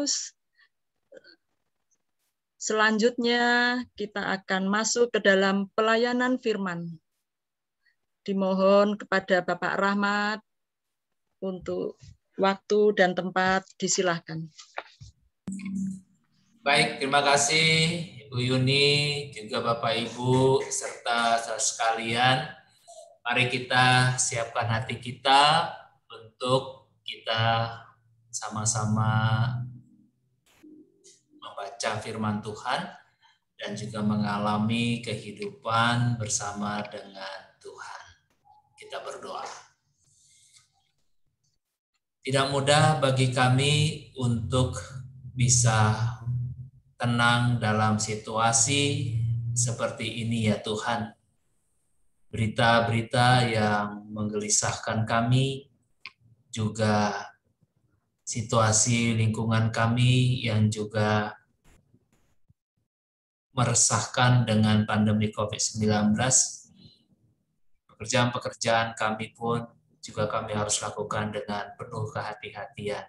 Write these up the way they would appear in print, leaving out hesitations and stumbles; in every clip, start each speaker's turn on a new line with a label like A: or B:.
A: Yesus. Selanjutnya kita akan masuk ke dalam pelayanan firman. Dimohon kepada Bapak Rahmat untuk waktu dan tempat, disilahkan.
B: Baik, terima kasih Ibu Yuni, juga Bapak Ibu, serta saudara sekalian. Mari kita siapkan hati kita untuk kita sama-sama membaca firman Tuhan dan juga mengalami kehidupan bersama dengan Tuhan. Kita berdoa. Tidak mudah bagi kami untuk bisa tenang dalam situasi seperti ini ya Tuhan. Berita-berita yang menggelisahkan kami, juga situasi lingkungan kami yang juga meresahkan dengan pandemi COVID-19. Pekerjaan-pekerjaan kami pun juga kami harus lakukan dengan penuh kehati-hatian.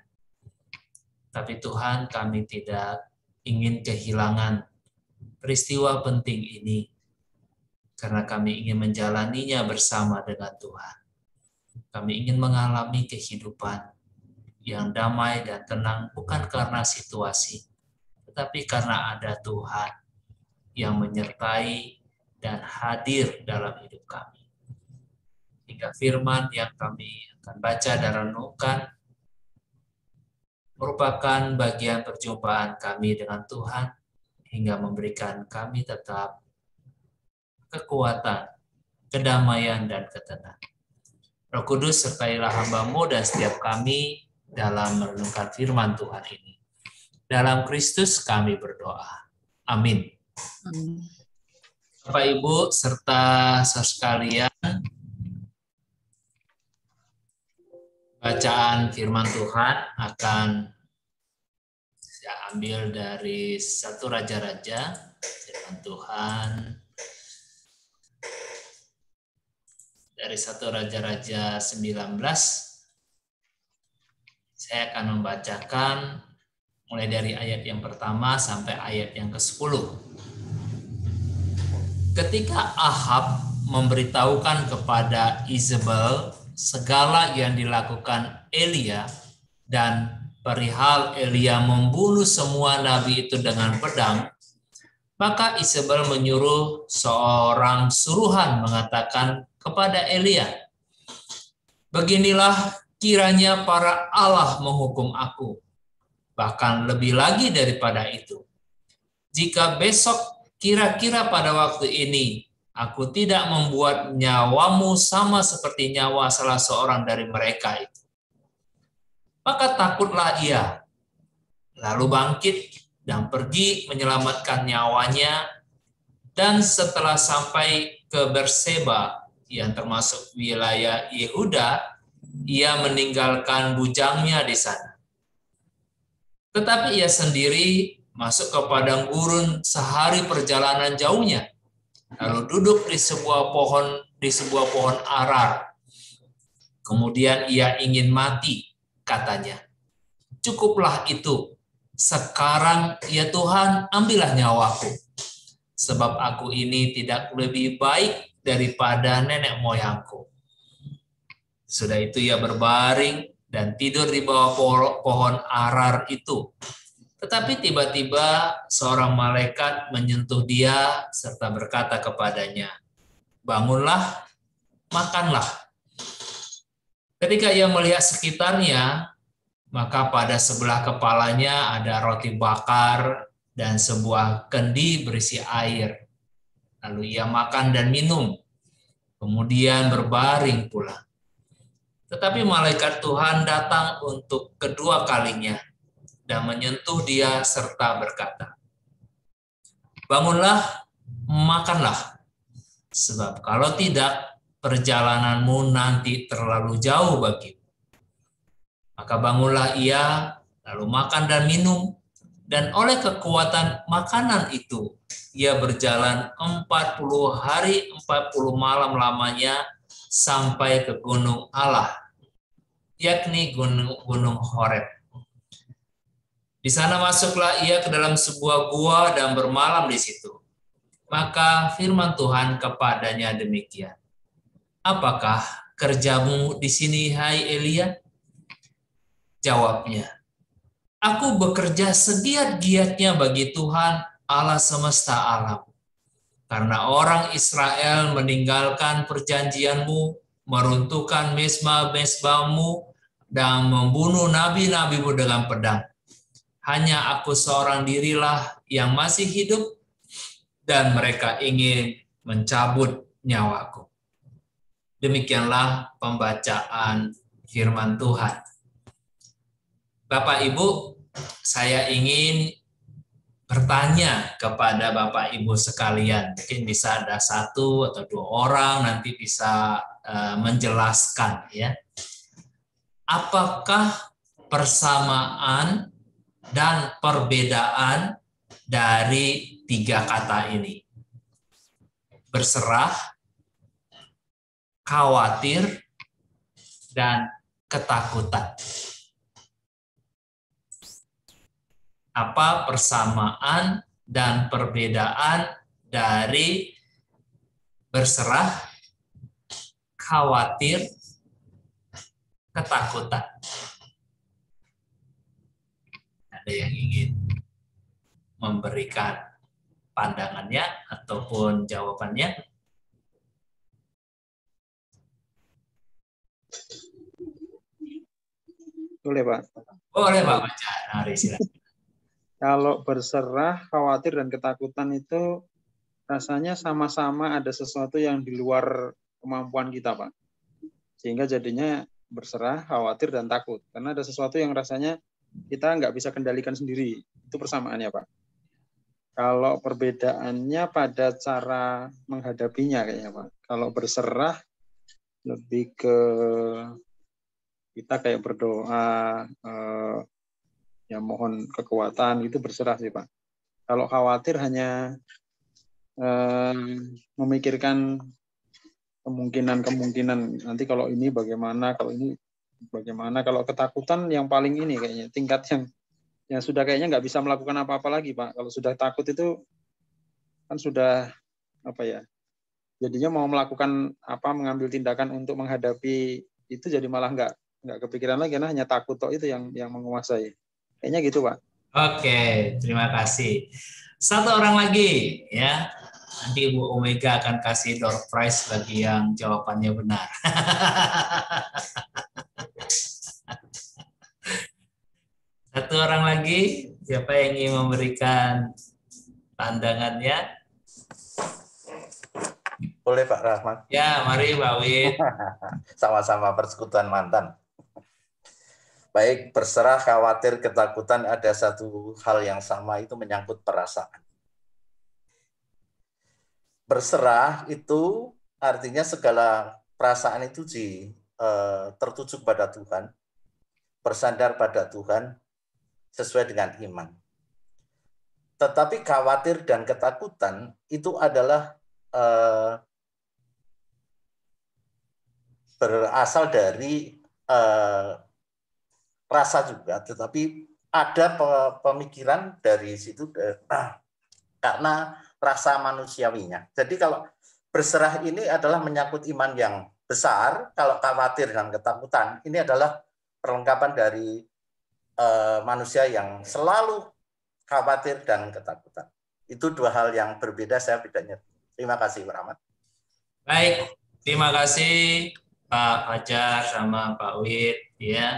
B: Tapi Tuhan, kami tidak ingin kehilangan peristiwa penting ini, karena kami ingin menjalaninya bersama dengan Tuhan. Kami ingin mengalami kehidupan yang damai dan tenang, bukan karena situasi, tetapi karena ada Tuhan yang menyertai dan hadir dalam hidup kami. Hingga firman yang kami akan baca dan renungkan merupakan bagian perjumpaan kami dengan Tuhan, hingga memberikan kami tetap kekuatan, kedamaian, dan ketenangan. Roh Kudus sertailah hamba-Mu dan setiap kami dalam merenungkan firman Tuhan ini. Dalam Kristus kami berdoa. Amin. Bapak Ibu serta saudara sekalian, bacaan firman Tuhan akan saya ambil dari 1 Raja-Raja, firman Tuhan dari 1 Raja-Raja 19. Saya akan membacakan mulai dari ayat yang pertama sampai ayat yang ke-10. Ketika Ahab memberitahukan kepada Izebel segala yang dilakukan Elia dan perihal Elia membunuh semua nabi itu dengan pedang, maka Izebel menyuruh seorang suruhan mengatakan kepada Elia, "Beginilah kiranya para Allah menghukum aku, bahkan lebih lagi daripada itu. Jika besok kira-kira pada waktu ini aku tidak membuat nyawamu sama seperti nyawa salah seorang dari mereka itu, maka takutlah ia, lalu bangkit dan pergi menyelamatkan nyawanya, dan setelah sampai ke Berseba yang termasuk wilayah Yehuda, ia meninggalkan bujangnya di sana. Tetapi ia sendiri masuk ke padang gurun sehari perjalanan jauhnya, lalu duduk di sebuah pohon arar. Kemudian ia ingin mati, katanya, "Cukuplah itu, sekarang ya Tuhan, ambillah nyawaku, sebab aku ini tidak lebih baik daripada nenek moyangku." Sudah itu ia berbaring dan tidur di bawah pohon arar itu. Tetapi tiba-tiba seorang malaikat menyentuh dia serta berkata kepadanya, "Bangunlah, makanlah." Ketika ia melihat sekitarnya, maka pada sebelah kepalanya ada roti bakar dan sebuah kendi berisi air. Lalu ia makan dan minum, kemudian berbaring pula. Tetapi malaikat Tuhan datang untuk kedua kalinya dan menyentuh dia serta berkata, "Bangunlah, makanlah, sebab kalau tidak, perjalananmu nanti terlalu jauh bagimu." Maka bangunlah ia, lalu makan dan minum, dan oleh kekuatan makanan itu, ia berjalan 40 hari 40 malam lamanya sampai ke gunung Allah, yakni gunung Horeb. Di sana masuklah ia ke dalam sebuah gua dan bermalam di situ. Maka firman Tuhan kepadanya demikian. Apakah kerjamu di sini, hai Elia? Jawabnya, aku bekerja segiat-giatnya bagi Tuhan Allah semesta alam. Karena orang Israel meninggalkan perjanjianmu, meruntuhkan mesbah-mesbahmu, dan membunuh nabi-nabimu dengan pedang. Hanya aku seorang dirilah yang masih hidup, dan mereka ingin mencabut nyawaku. Demikianlah pembacaan firman Tuhan. Bapak Ibu, saya ingin bertanya kepada Bapak Ibu sekalian. Mungkin bisa ada satu atau dua orang nanti bisa menjelaskan ya. Apakah persamaan dan perbedaan dari tiga kata ini? Berserah, khawatir, dan ketakutan. Apa persamaan dan perbedaan dari berserah, khawatir, ketakutan? Ada yang ingin memberikan pandangannya ataupun jawabannya?
C: Boleh, Pak.
B: Boleh, Pak baca. Mari silakan.
C: Kalau berserah, khawatir, dan ketakutan itu rasanya sama-sama ada sesuatu yang di luar kemampuan kita, Pak. Sehingga jadinya berserah, khawatir, dan takut. Karena ada sesuatu yang rasanya kita nggak bisa kendalikan sendiri. Itu persamaannya, Pak. Kalau perbedaannya pada cara menghadapinya kayaknya, Pak. Kalau berserah, lebih ke kita kayak berdoa, ya mohon kekuatan, itu berserah sih, Pak. Kalau khawatir hanya memikirkan kemungkinan nanti kalau ini bagaimana, kalau ini bagaimana. Kalau ketakutan yang paling ini kayaknya tingkat yang sudah kayaknya nggak bisa melakukan apa-apa lagi, Pak. Kalau sudah takut itu kan sudah apa ya, jadinya mau melakukan apa, mengambil tindakan untuk menghadapi itu jadi malah nggak kepikiran lagi, karena hanya takut toh itu yang menguasai. Kayaknya gitu, Pak.
B: Oke, terima kasih. Satu orang lagi ya. Nanti Bu Omega akan kasih door prize bagi yang jawabannya benar. Satu orang lagi, siapa yang ingin memberikan pandangannya?
D: Boleh Pak Rahmat.
B: Ya, mari Pak Wid.
D: Sama-sama persekutuan mantan. Baik, berserah, khawatir, ketakutan, ada satu hal yang sama, itu menyangkut perasaan. Berserah itu artinya segala perasaan itu tertuju pada Tuhan, bersandar pada Tuhan, sesuai dengan iman. Tetapi khawatir dan ketakutan itu adalah berasal dari rasa juga, tetapi ada pemikiran dari situ karena rasa manusiawinya. Jadi kalau berserah ini adalah menyangkut iman yang besar, kalau khawatir dan ketakutan ini adalah perlengkapan dari manusia yang selalu khawatir dan ketakutan. Itu dua hal yang berbeda, saya bedanya. Terima kasih, Pak Rahmat.
B: Baik, terima kasih Pak Fajar sama Pak Wid ya.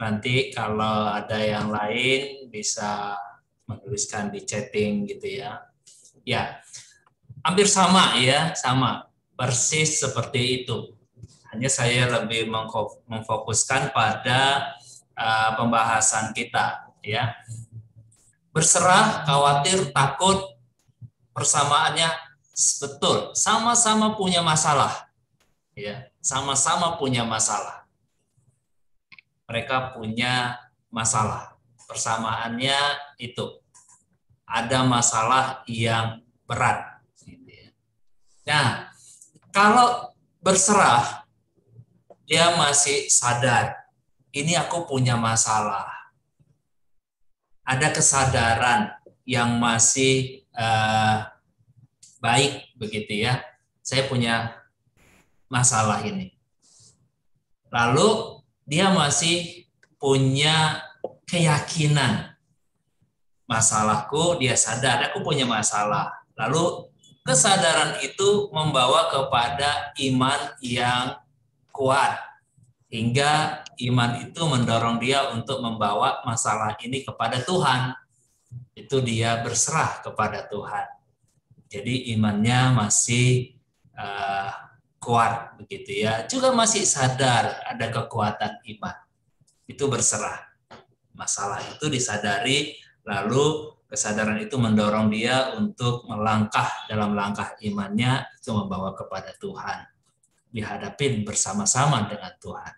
B: Nanti kalau ada yang lain bisa menuliskan di chatting gitu ya. Ya, hampir sama ya, sama persis seperti itu. Hanya saya lebih memfokuskan pada pembahasan kita ya. Berserah, khawatir, takut, persamaannya betul, sama-sama punya masalah. Ya, sama-sama punya masalah. Mereka punya masalah. Persamaannya itu ada masalah yang berat. Nah, kalau berserah, dia masih sadar, ini aku punya masalah. ada kesadaran yang masih baik begitu ya. Saya punya masalah ini. Lalu dia masih punya keyakinan. Masalahku, dia sadar aku punya masalah. Lalu kesadaran itu membawa kepada iman yang kuat. Hingga iman itu mendorong dia untuk membawa masalah ini kepada Tuhan. Itu dia berserah kepada Tuhan. Jadi imannya masih kuat begitu ya. Juga masih sadar ada kekuatan iman. Itu berserah. Masalah itu disadari, lalu kesadaran itu mendorong dia untuk melangkah dalam langkah imannya, itu membawa kepada Tuhan. Dihadapin bersama-sama dengan Tuhan.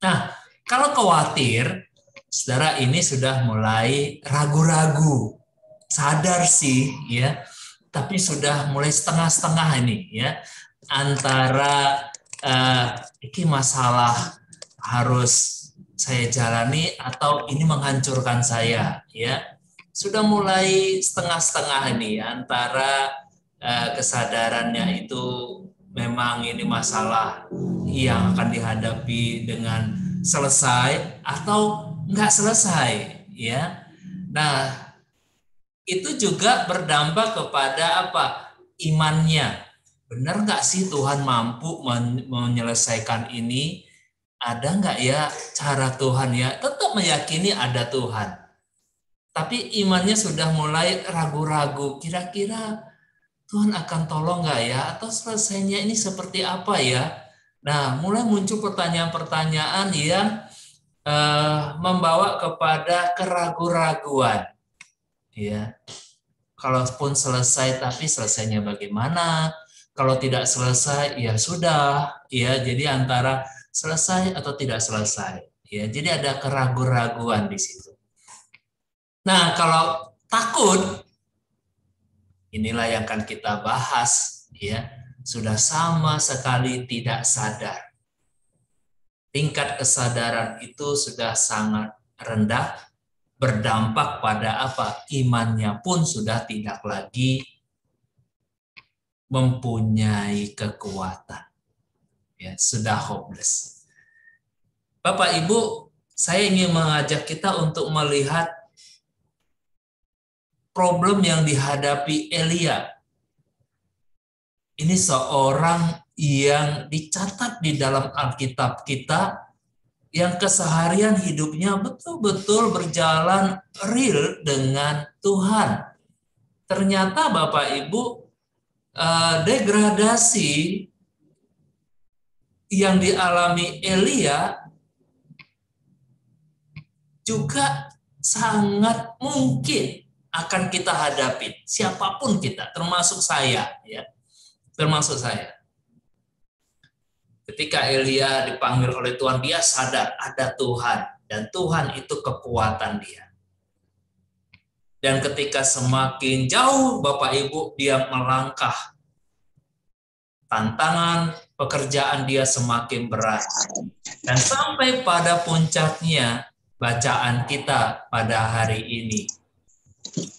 B: Nah, kalau khawatir, saudara ini sudah mulai ragu-ragu. Sadar sih ya, tapi sudah mulai setengah-setengah ini ya, antara ini masalah harus saya jalani atau ini menghancurkan saya ya. Sudah mulai setengah-setengah ini antara kesadarannya itu memang ini masalah yang akan dihadapi dengan selesai atau enggak selesai ya. Nah, itu juga berdampak kepada apa? Imannya. Benar nggak sih Tuhan mampu menyelesaikan ini? Ada nggak ya cara Tuhan ya? Tetap meyakini ada Tuhan. Tapi imannya sudah mulai ragu-ragu. Kira-kira Tuhan akan tolong nggak ya? Atau selesainya ini seperti apa ya? Nah, mulai muncul pertanyaan-pertanyaan yang membawa kepada keraguan-raguan. Ya, kalaupun selesai, tapi selesainya bagaimana? Kalau tidak selesai, ya sudah. Ya, jadi antara selesai atau tidak selesai. Ya, jadi ada keraguan-raguan di situ. Nah, kalau takut, inilah yang akan kita bahas. Ya, sudah sama sekali tidak sadar. Tingkat kesadaran itu sudah sangat rendah. Berdampak pada apa? Imannya pun sudah tidak lagi mempunyai kekuatan. Ya, sudah hopeless. Bapak Ibu, saya ingin mengajak kita untuk melihat problem yang dihadapi Elia. Ini seorang yang dicatat di dalam Alkitab kita, yang keseharian hidupnya betul-betul berjalan real dengan Tuhan. Ternyata Bapak Ibu, degradasi yang dialami Elia juga sangat mungkin akan kita hadapi. Siapapun kita, termasuk saya, ya, termasuk saya. Ketika Elia dipanggil oleh Tuhan, dia sadar ada Tuhan. Dan Tuhan itu kekuatan dia. Dan ketika semakin jauh Bapak Ibu, dia melangkah. Tantangan pekerjaan dia semakin berat. Dan sampai pada puncaknya bacaan kita pada hari ini.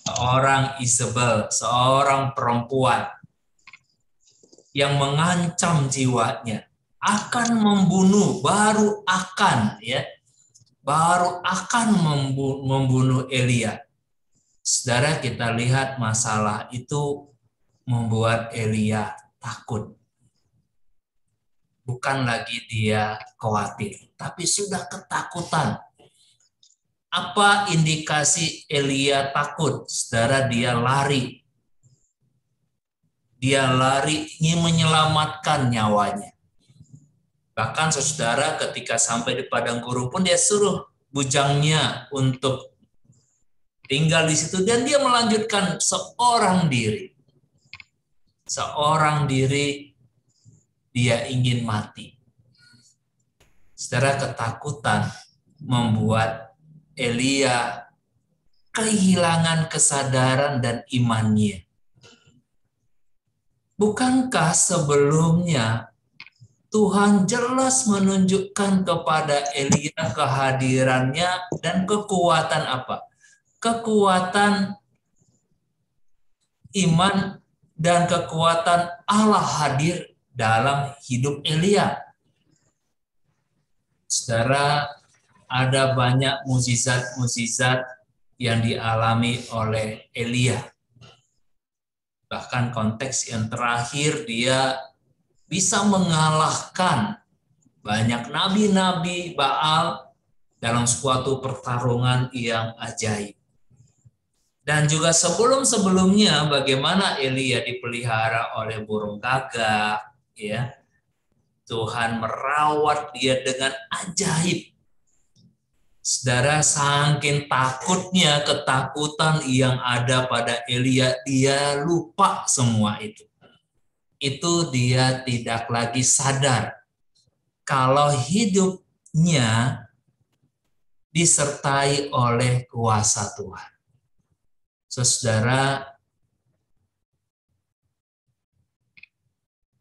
B: Seorang Isabel, seorang perempuan yang mengancam jiwanya. Akan membunuh, baru akan membunuh Elia. Saudara, kita lihat masalah itu membuat Elia takut. Bukan lagi dia khawatir, tapi sudah ketakutan. Apa indikasi Elia takut? Saudara, dia lari. Dia lari ingin menyelamatkan nyawanya. Bahkan saudara ketika sampai di padang gurun pun dia suruh bujangnya untuk tinggal di situ. Dan dia melanjutkan seorang diri. Seorang diri dia ingin mati. Saudara, ketakutan membuat Elia kehilangan kesadaran dan imannya. Bukankah sebelumnya Tuhan jelas menunjukkan kepada Elia kehadirannya dan kekuatan apa? kekuatan iman dan kekuatan Allah hadir dalam hidup Elia. Saudara, ada banyak mukjizat-mukjizat yang dialami oleh Elia. Bahkan konteks yang terakhir, dia bisa mengalahkan banyak nabi-nabi Baal dalam suatu pertarungan yang ajaib. Dan juga sebelum-sebelumnya bagaimana Elia dipelihara oleh burung gagak, ya. Tuhan merawat dia dengan ajaib. Saudara, saking takutnya, ketakutan yang ada pada Elia, dia lupa semua itu. Itu dia tidak lagi sadar kalau hidupnya disertai oleh kuasa Tuhan. Saudara,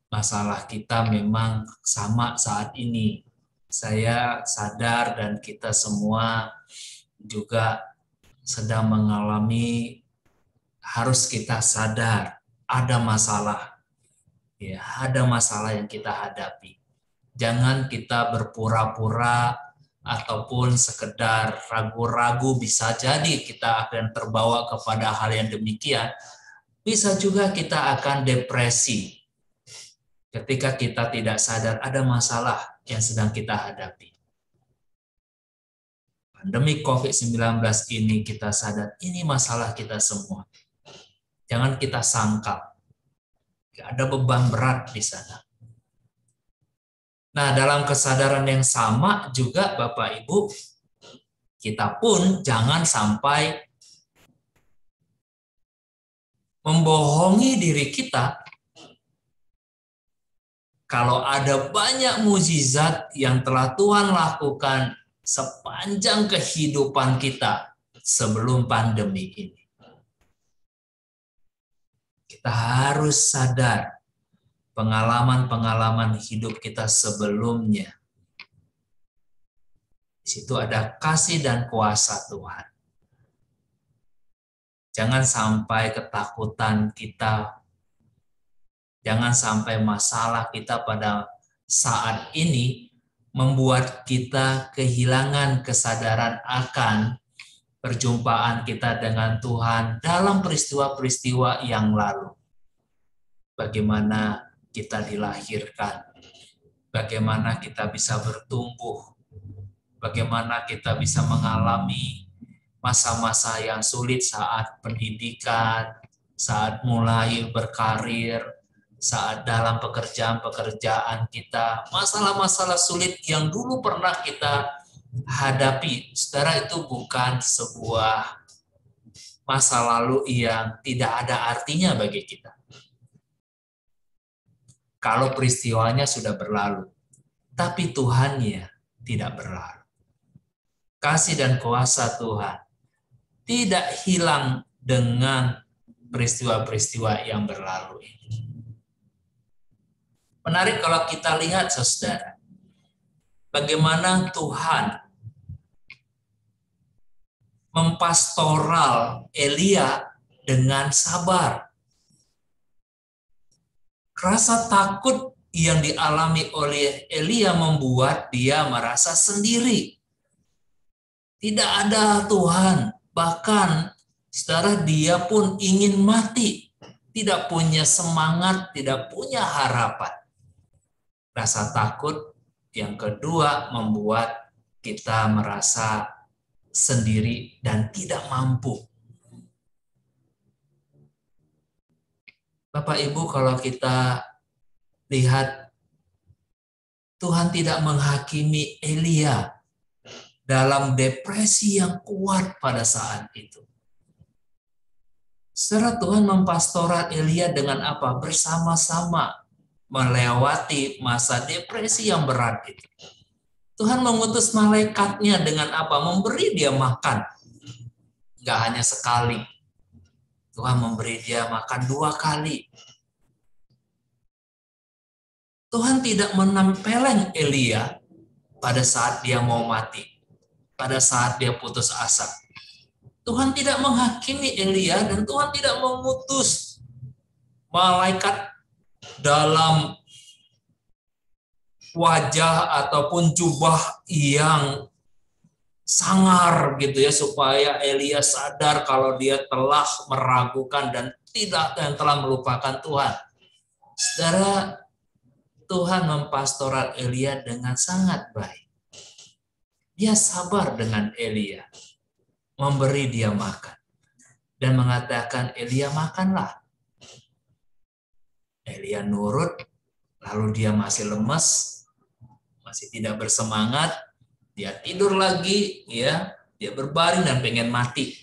B: masalah kita memang sama saat ini. Saya sadar dan kita semua juga sedang mengalami, harus kita sadar ada masalah. Ya, ada masalah yang kita hadapi. Jangan kita berpura-pura ataupun sekedar ragu-ragu, bisa jadi kita akan terbawa kepada hal yang demikian. Bisa juga kita akan depresi ketika kita tidak sadar ada masalah yang sedang kita hadapi. Pandemi COVID-19 ini kita sadar, ini masalah kita semua. Jangan kita sangkal. Ada beban berat di sana. Nah, dalam kesadaran yang sama juga Bapak Ibu, kita pun jangan sampai membohongi diri kita kalau ada banyak mukjizat yang telah Tuhan lakukan sepanjang kehidupan kita sebelum pandemi ini. Kita harus sadar pengalaman-pengalaman hidup kita sebelumnya. Di situ ada kasih dan kuasa Tuhan. Jangan sampai ketakutan kita, jangan sampai masalah kita pada saat ini membuat kita kehilangan kesadaran akan perjumpaan kita dengan Tuhan dalam peristiwa-peristiwa yang lalu. Bagaimana kita dilahirkan, bagaimana kita bisa bertumbuh, bagaimana kita bisa mengalami masa-masa yang sulit saat pendidikan, saat mulai berkarir, saat dalam pekerjaan-pekerjaan kita, masalah-masalah sulit yang dulu pernah kita hadapi. Saudara, itu bukan sebuah masa lalu yang tidak ada artinya bagi kita. Kalau peristiwanya sudah berlalu, tapi Tuhannya tidak berlalu. Kasih dan kuasa Tuhan tidak hilang dengan peristiwa-peristiwa yang berlalu ini. Menarik kalau kita lihat, saudara, bagaimana Tuhan mempastoral Elia dengan sabar. Rasa takut yang dialami oleh Elia membuat dia merasa sendiri. Tidak ada Tuhan. Bahkan, saudara, dia pun ingin mati. Tidak punya semangat, tidak punya harapan. Rasa takut yang kedua membuat kita merasa sendiri dan tidak mampu. Bapak Ibu, kalau kita lihat, Tuhan tidak menghakimi Elia dalam depresi yang kuat pada saat itu. Setelah Tuhan mempastoral Elia dengan apa? Bersama-sama melewati masa depresi yang berat itu. Tuhan mengutus malaikatnya dengan apa? Memberi dia makan. Enggak hanya sekali. Tuhan memberi dia makan 2 kali. Tuhan tidak menempeleng Elia pada saat dia mau mati, pada saat dia putus asa. Tuhan tidak menghakimi Elia dan Tuhan tidak mengutus malaikat dalam wajah ataupun jubah yang sangar gitu ya, supaya Elia sadar kalau dia telah meragukan dan telah melupakan Tuhan. Saudara, Tuhan mempastoral Elia dengan sangat baik. Dia sabar dengan Elia, memberi dia makan dan mengatakan, Elia makanlah. Elia nurut, lalu dia masih lemas, masih tidak bersemangat, dia tidur lagi, ya, dia berbaring dan pengen mati.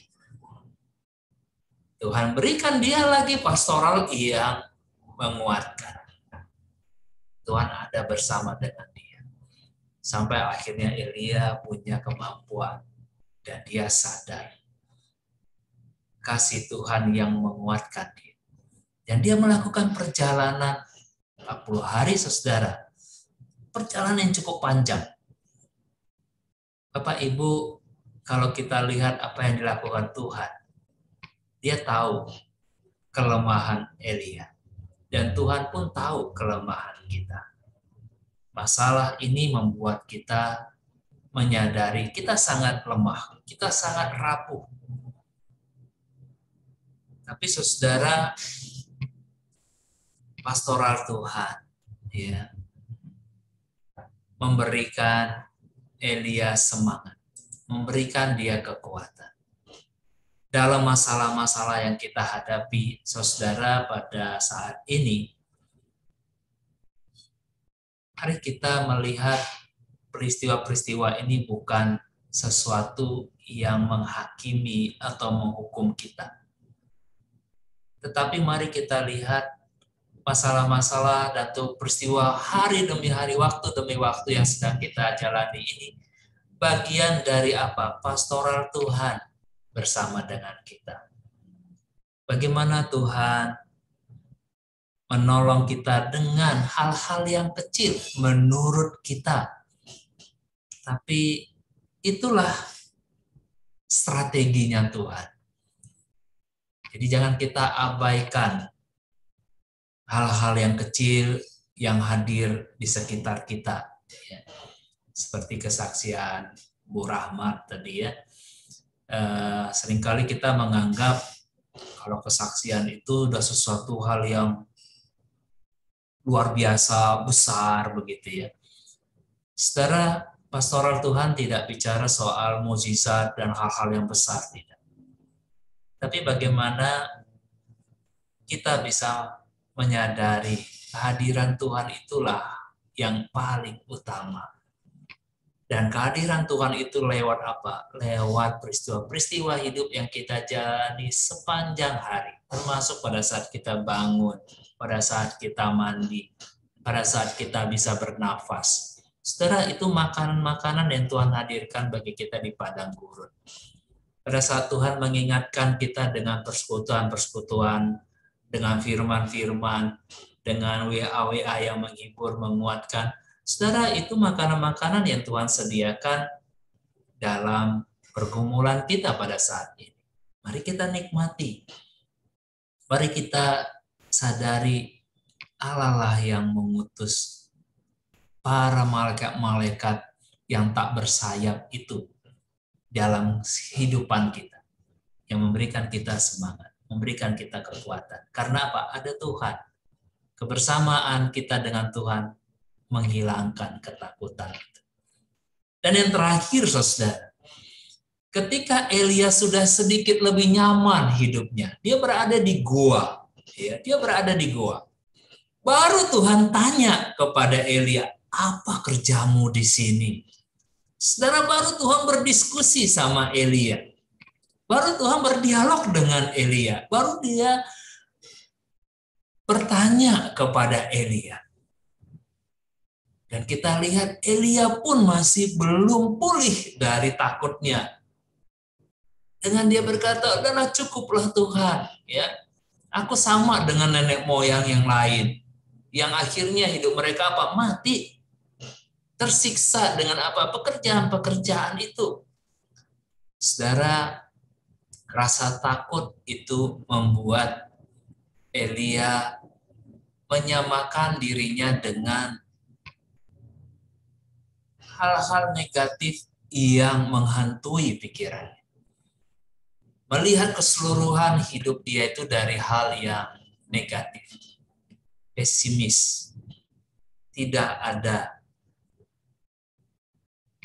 B: Tuhan berikan dia lagi pastoral yang menguatkan. Tuhan ada bersama dengan dia. Sampai akhirnya Elia punya kemampuan dan dia sadar kasih Tuhan yang menguatkan dia. Dan dia melakukan perjalanan 40 hari, saudara. Perjalanan yang cukup panjang. Bapak Ibu, kalau kita lihat apa yang dilakukan Tuhan, dia tahu kelemahan Elia. Dan Tuhan pun tahu kelemahan kita. Masalah ini membuat kita menyadari kita sangat lemah, kita sangat rapuh. Tapi saudara, pastoral Tuhan ya memberikan Elia semangat, memberikan dia kekuatan. Dalam masalah-masalah yang kita hadapi, saudara, pada saat ini, mari kita melihat peristiwa-peristiwa ini bukan sesuatu yang menghakimi atau menghukum kita. Tetapi mari kita lihat masalah-masalah dan peristiwa hari demi hari, waktu demi waktu yang sedang kita jalani ini bagian dari apa? Pastoral Tuhan bersama dengan kita. Bagaimana Tuhan menolong kita dengan hal-hal yang kecil menurut kita. Tapi itulah strateginya Tuhan. Jadi jangan kita abaikan hal-hal yang kecil yang hadir di sekitar kita. Ya. Seperti kesaksian Bu Rahmat tadi ya. Seringkali kita menganggap kalau kesaksian itu udah sesuatu hal yang luar biasa, besar begitu ya. Secara pastoral Tuhan tidak bicara soal mukjizat dan hal-hal yang besar, tidak. Tapi bagaimana kita bisa menyadari kehadiran Tuhan itulah yang paling utama. Dan kehadiran Tuhan itu lewat apa? Lewat peristiwa-peristiwa hidup yang kita jalani sepanjang hari. Termasuk pada saat kita bangun, pada saat kita mandi, pada saat kita bisa bernafas. Setelah itu makanan-makanan yang Tuhan hadirkan bagi kita di padang gurun. Pada saat Tuhan mengingatkan kita dengan persekutuan-persekutuan, dengan firman-firman, dengan WA-WA yang menghibur, menguatkan. Saudara, itu makanan-makanan yang Tuhan sediakan dalam pergumulan kita pada saat ini. Mari kita nikmati. Mari kita sadari Allah lah yang mengutus para malaikat-malaikat yang tak bersayap itu dalam kehidupan kita. Yang memberikan kita semangat, memberikan kita kekuatan. Karena apa? Ada Tuhan. Kebersamaan kita dengan Tuhan menghilangkan ketakutan. Dan yang terakhir, saudara, ketika Elia sudah sedikit lebih nyaman hidupnya, dia berada di goa. Ya, dia berada di goa. Baru Tuhan tanya kepada Elia, apa kerjamu di sini? Saudara, baru Tuhan berdiskusi sama Elia. Baru Tuhan berdialog dengan Elia. Baru dia bertanya kepada Elia. Dan kita lihat Elia pun masih belum pulih dari takutnya. Dengan dia berkata, udahlah cukuplah Tuhan. Ya, aku sama dengan nenek moyang yang lain. Yang akhirnya hidup mereka apa? Mati. Tersiksa dengan apa? Pekerjaan-pekerjaan itu. Saudara, Rasa takut itu membuat Elia menyamakan dirinya dengan hal-hal negatif yang menghantui pikirannya. Melihat keseluruhan hidup dia itu dari hal yang negatif, pesimis, tidak ada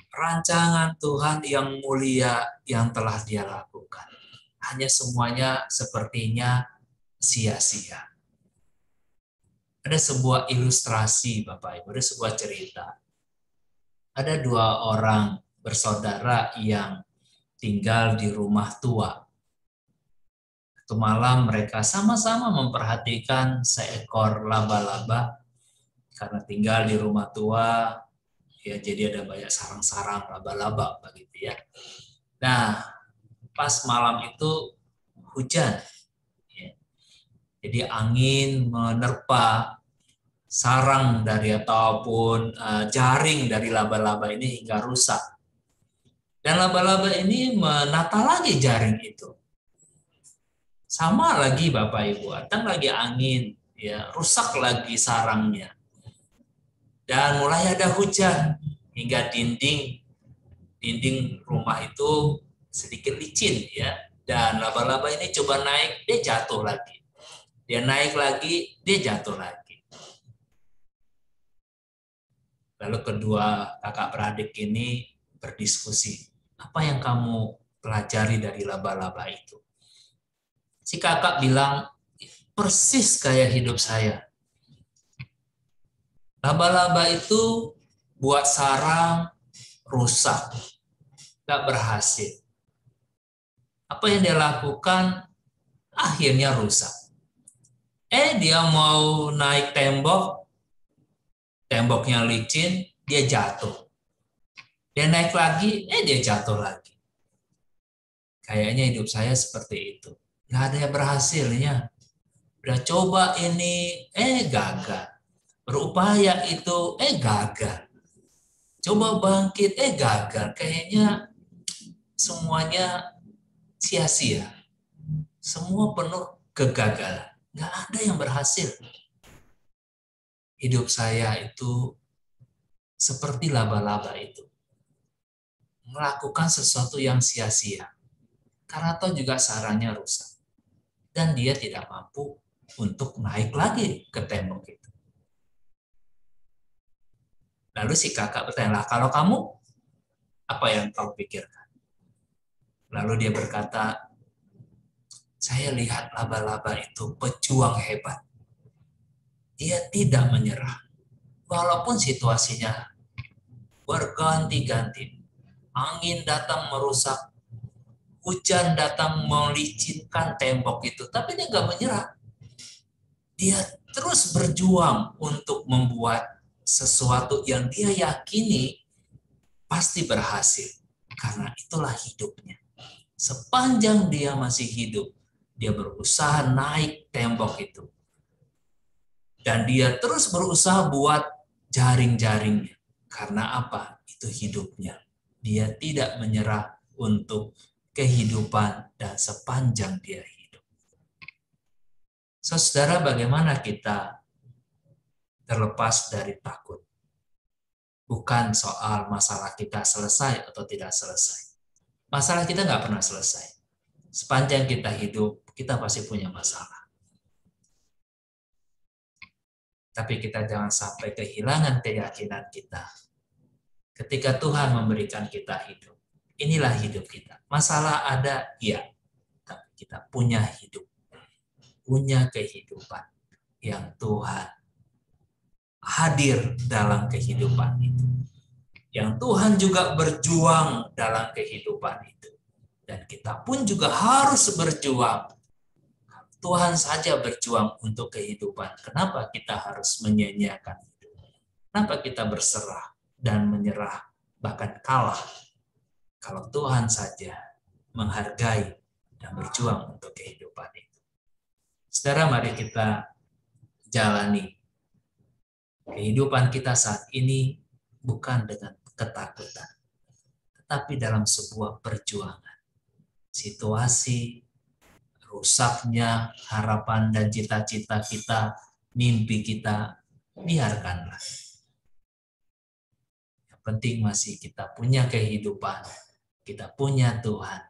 B: rancangan Tuhan yang mulia yang telah dia lakukan. Hanya semuanya sepertinya sia-sia. Ada sebuah ilustrasi, Bapak Ibu, ada sebuah cerita. Ada dua orang bersaudara yang tinggal di rumah tua. Satu malam mereka sama-sama memperhatikan seekor laba-laba. Karena tinggal di rumah tua, ya jadi ada banyak sarang-sarang laba-laba begitu ya. Nah, pas malam itu hujan. Ya. Jadi angin menerpa sarang dari ataupun jaring dari laba-laba ini hingga rusak. Dan laba-laba ini menata lagi jaring itu. Sama lagi Bapak Ibu, datang lagi angin, ya rusak lagi sarangnya. Dan mulai ada hujan hingga dinding rumah itu sedikit licin ya. Dan laba-laba ini coba naik, dia jatuh lagi. Dia naik lagi, dia jatuh lagi. Lalu kedua kakak beradik ini berdiskusi. Apa yang kamu pelajari dari laba-laba itu? Si kakak bilang, persis kayak hidup saya. Laba-laba itu buat sarang, rusak, gak berhasil. Apa yang dia lakukan, akhirnya rusak. Dia mau naik tembok, temboknya licin, dia jatuh. Dia naik lagi, dia jatuh lagi. Kayaknya hidup saya seperti itu. Gak ada yang berhasilnya. Udah coba ini, gagal. Berupaya itu, gagal. Coba bangkit, gagal. Kayaknya semuanya sia-sia. Semua penuh kegagalan. Gak ada yang berhasil. Hidup saya itu seperti laba-laba itu. Melakukan sesuatu yang sia-sia. Karena toh juga sarangnya rusak. Dan dia tidak mampu untuk naik lagi ke tembok itu. Lalu si kakak bertanya, kalau kamu, apa yang kau pikirkan? Lalu dia berkata, saya lihat laba-laba itu pejuang hebat. Dia tidak menyerah. Walaupun situasinya berganti-ganti. Angin datang merusak. Hujan datang melicinkan tembok itu. Tapi dia nggak menyerah. Dia terus berjuang untuk membuat sesuatu yang dia yakini pasti berhasil. Karena itulah hidupnya. Sepanjang dia masih hidup, dia berusaha naik tembok itu. Dan dia terus berusaha buat jaring-jaringnya. Karena apa? Itu hidupnya. Dia tidak menyerah untuk kehidupan dan sepanjang dia hidup. Saudara, bagaimana kita terlepas dari takut? Bukan soal masalah kita selesai atau tidak selesai. Masalah kita nggak pernah selesai. Sepanjang kita hidup, kita pasti punya masalah. Tapi kita jangan sampai kehilangan keyakinan kita. Ketika Tuhan memberikan kita hidup, inilah hidup kita. Masalah ada, iya. Tapi kita punya hidup. Punya kehidupan yang Tuhan hadir dalam kehidupan itu. Yang Tuhan juga berjuang dalam kehidupan itu. Dan kita pun juga harus berjuang. Tuhan saja berjuang untuk kehidupan. Kenapa kita harus menyia-nyiakan hidup? Kenapa kita berserah dan menyerah, bahkan kalah? Kalau Tuhan saja menghargai dan berjuang untuk kehidupan itu. Saudara, mari kita jalani kehidupan kita saat ini bukan dengan ketakutan, tetapi dalam sebuah perjuangan. situasi, rusaknya harapan dan cita-cita kita, mimpi kita, biarkanlah. Yang penting masih kita punya kehidupan, kita punya Tuhan,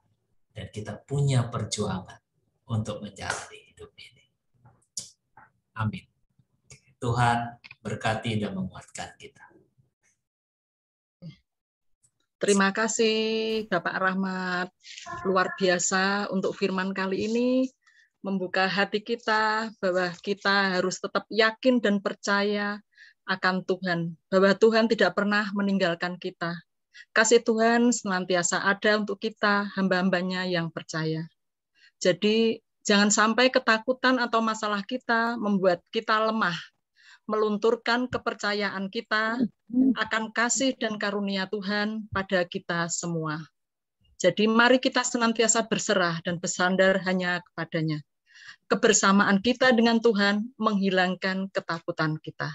B: dan kita punya perjuangan untuk menjalani hidup ini. Amin. Tuhan berkati dan menguatkan kita.
A: Terima kasih Bapak Rahmat, luar biasa untuk firman kali ini, membuka hati kita bahwa kita harus tetap yakin dan percaya akan Tuhan, bahwa Tuhan tidak pernah meninggalkan kita. Kasih Tuhan senantiasa ada untuk kita, hamba-hambanya yang percaya. Jadi jangan sampai ketakutan atau masalah kita membuat kita lemah, melunturkan kepercayaan kita akan kasih dan karunia Tuhan pada kita semua. Jadi mari kita senantiasa berserah dan bersandar hanya kepadanya. Kebersamaan kita dengan Tuhan menghilangkan ketakutan kita.